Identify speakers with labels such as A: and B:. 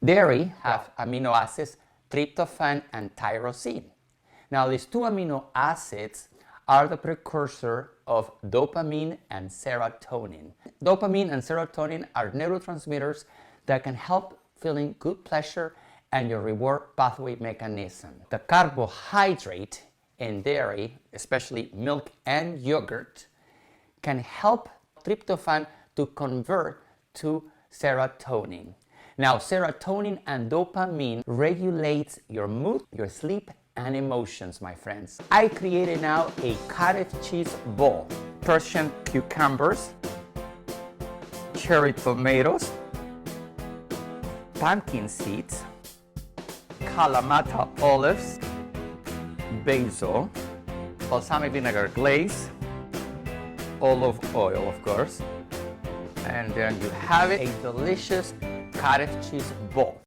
A: Dairy have amino acids tryptophan and tyrosine. Now these two amino acids are the precursor of dopamine and serotonin. Dopamine and serotonin are neurotransmitters that can help feeling good pleasure and your reward pathway mechanism. The carbohydrate in dairy, especially milk and yogurt, can help tryptophan to convert to serotonin. Now, serotonin and dopamine regulates your mood, your sleep, and emotions, my friends. I created now a cottage cheese bowl. Persian cucumbers, cherry tomatoes, pumpkin seeds, Kalamata olives, basil, balsamic vinegar glaze, olive oil, of course, and then you have a delicious cottage cheese bowl.